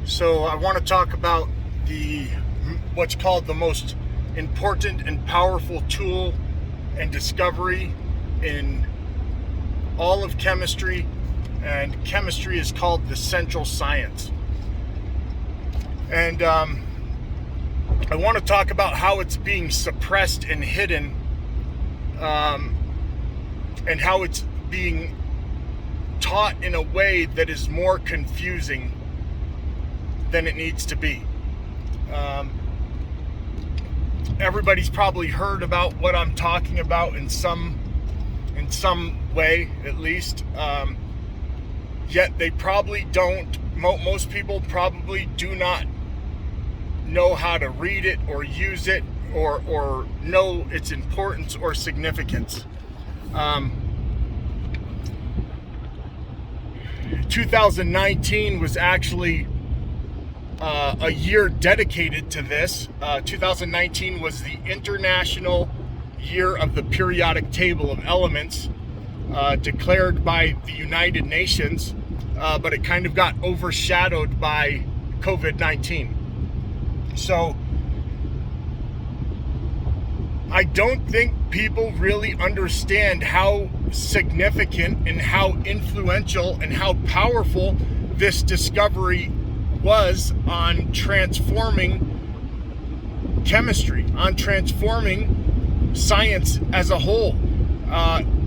So I want to talk about what's called the most important and powerful tool and discovery in all of chemistry, and chemistry is called the central science. And I want to talk about how it's being suppressed and hidden, and how it's being taught in a way that is more confusing than it needs to be. Everybody's probably heard about what I'm talking about in some way, at least. Yet they probably don't. Most people probably do not know how to read it or use it or know its importance or significance. 2019 was actually a year dedicated to this. 2019 was the International Year of the Periodic Table of Elements, declared by the United Nations, but it kind of got overshadowed by COVID-19. So I don't think people really understand how significant and how influential and how powerful this discovery was on transforming chemistry, on transforming science as a whole.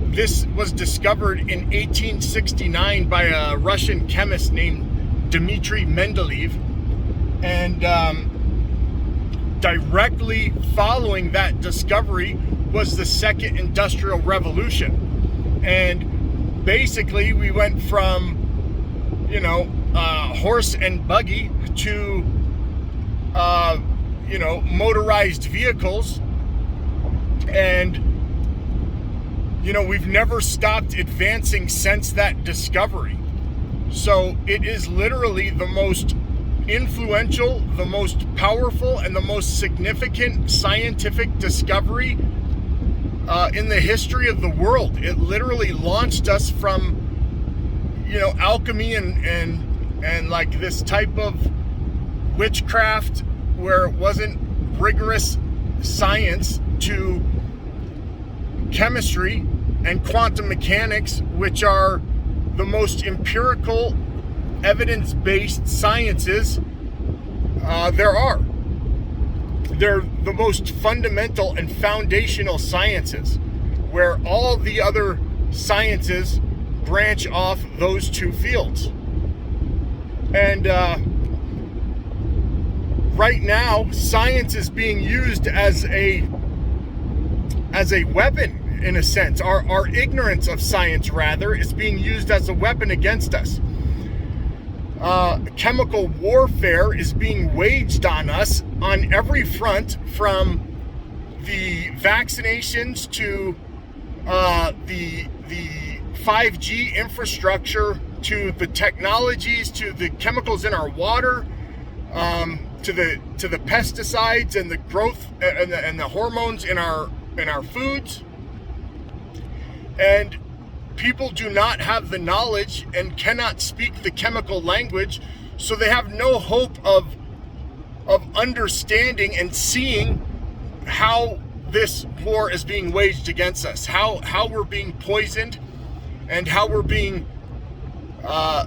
This was discovered in 1869 by a Russian chemist named Dmitry Mendeleev, and directly following that discovery was the Second Industrial Revolution. And basically we went from, horse and buggy to, motorized vehicles. And, we've never stopped advancing since that discovery. So it is literally the most influential, the most powerful, and the most significant scientific discovery in the history of the world. It literally launched us from, alchemy and like this type of witchcraft where it wasn't rigorous science, to chemistry and quantum mechanics, which are the most empirical, evidence-based sciences there are. They're the most fundamental and foundational sciences, where all the other sciences branch off those two fields. And right now, science is being used as a weapon, in a sense. Our ignorance of science, rather, is being used as a weapon against us. Chemical warfare is being waged on us on every front, from the vaccinations to the 5G infrastructure, to the technologies, to the chemicals in our water, to the pesticides and the growth and the hormones in our foods. And people do not have the knowledge and cannot speak the chemical language, so they have no hope of understanding and seeing how this war is being waged against us, how we're being poisoned, and how we're being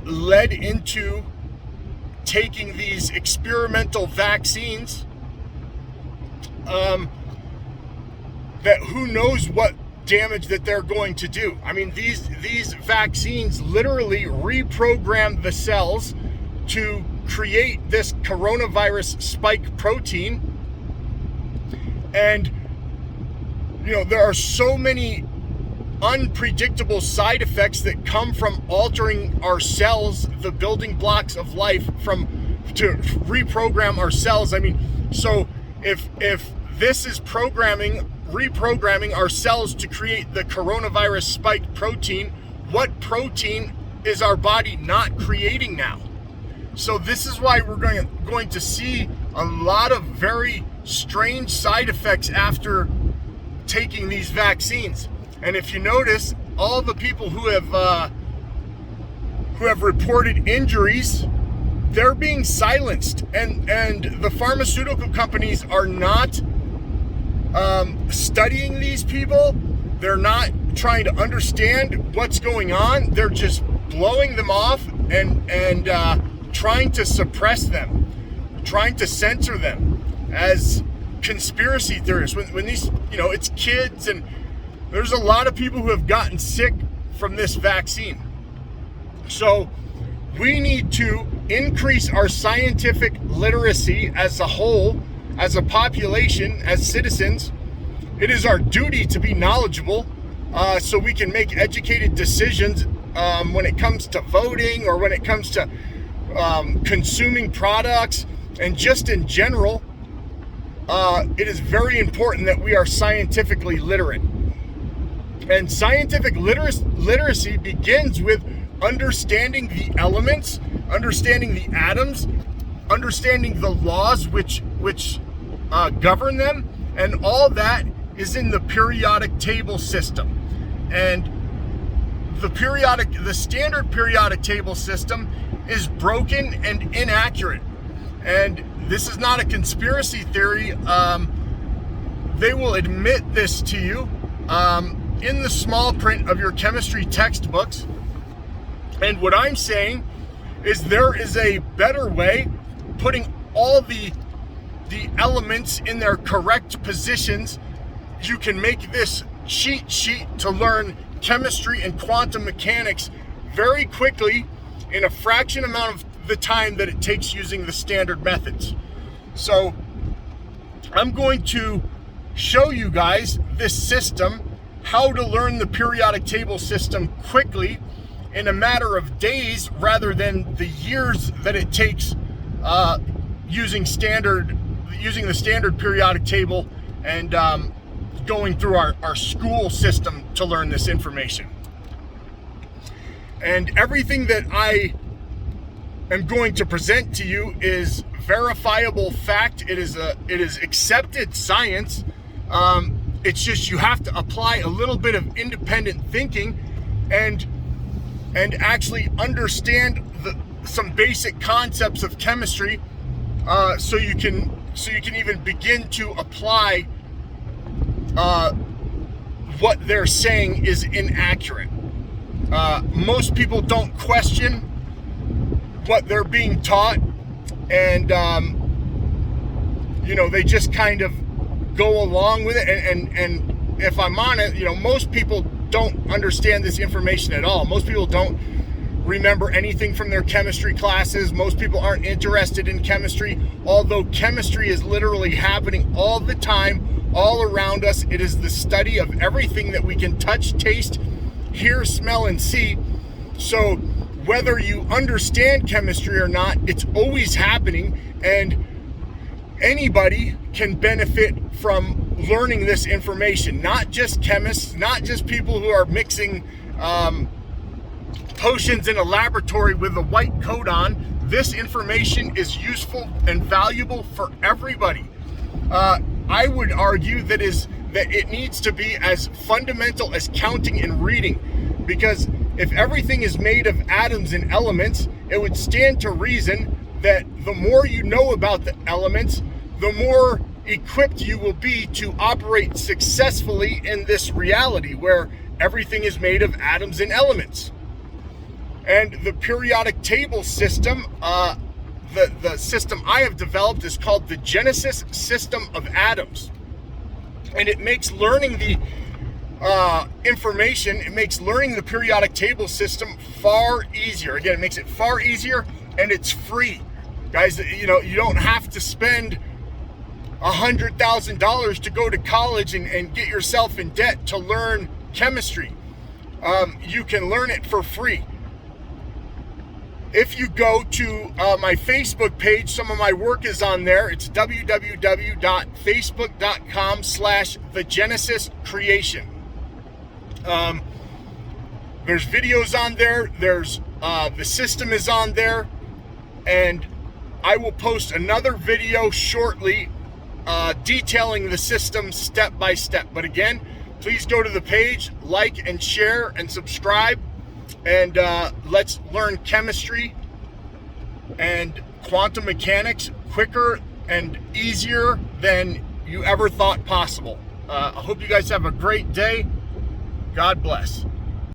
led into taking these experimental vaccines that who knows what damage that they're going to do. I mean, these vaccines literally reprogram the cells to create this coronavirus spike protein. And there are so many unpredictable side effects that come from altering our cells, the building blocks of life, to reprogram our cells. I mean, so if this is reprogramming our cells to create the coronavirus spike protein, what protein is our body not creating now? So this is why we're going to see a lot of very strange side effects after taking these vaccines. And if you notice, all the people who have reported injuries they're being silenced, and the pharmaceutical companies are not studying these people. They're not trying to understand what's going on. They're just blowing them off and trying to suppress them, trying to censor them as conspiracy theorists. When these, it's kids, and there's a lot of people who have gotten sick from this vaccine. So we need to increase our scientific literacy as a whole, as a population, as citizens. It is our duty to be knowledgeable so we can make educated decisions when it comes to voting, or when it comes to consuming products, and just in general. It is very important that we are scientifically literate. And scientific literacy begins with understanding the elements, understanding the atoms, understanding the laws which govern them, and all that is in the periodic table system. And the standard periodic table system is broken and inaccurate. And this is not a conspiracy theory. They will admit this to you in the small print of your chemistry textbooks. And what I'm saying is there is a better way, putting all the elements in their correct positions. You can make this cheat sheet to learn chemistry and quantum mechanics very quickly in a fraction amount of the time that it takes using the standard methods. So I'm going to show you guys this system, how to learn the periodic table system quickly in a matter of days rather than the years that it takes using the standard periodic table and going through our school system to learn this information. And everything that I am going to present to you is verifiable fact. It is accepted science. It's just you have to apply a little bit of independent thinking and actually understand some basic concepts of chemistry, so you can even begin to apply what they're saying is inaccurate. Most people don't question what they're being taught, and they just kind of go along with it. And if I'm honest, most people don't understand this information at all. Most people don't remember anything from their chemistry classes. Most people aren't interested in chemistry, although chemistry is literally happening all the time, all around us. It is the study of everything that we can touch, taste, hear, smell, and see. So whether you understand chemistry or not, it's always happening, and anybody can benefit from learning this information. Not just chemists, not just people who are mixing potions in a laboratory with a white coat on. This information is useful and valuable for everybody. I would argue that it needs to be as fundamental as counting and reading, because if everything is made of atoms and elements, it would stand to reason that the more you know about the elements, the more equipped you will be to operate successfully in this reality where everything is made of atoms and elements. And the periodic table system, the system I have developed, is called the Genesis System of Atoms. And it makes learning the information, it makes learning the periodic table system far easier. Again, it makes it far easier, and it's free. Guys, you don't have to spend $100,000 to go to college and get yourself in debt to learn chemistry. You can learn it for free. If you go to my Facebook page, some of my work is on there. It's www.facebook.com/thegenesiscreation. There's videos on there. There's the system is on there, and I will post another video shortly detailing the system step by step. But again, please go to the page, like and share and subscribe, and let's learn chemistry and quantum mechanics quicker and easier than you ever thought possible. I hope you guys have a great day. God bless.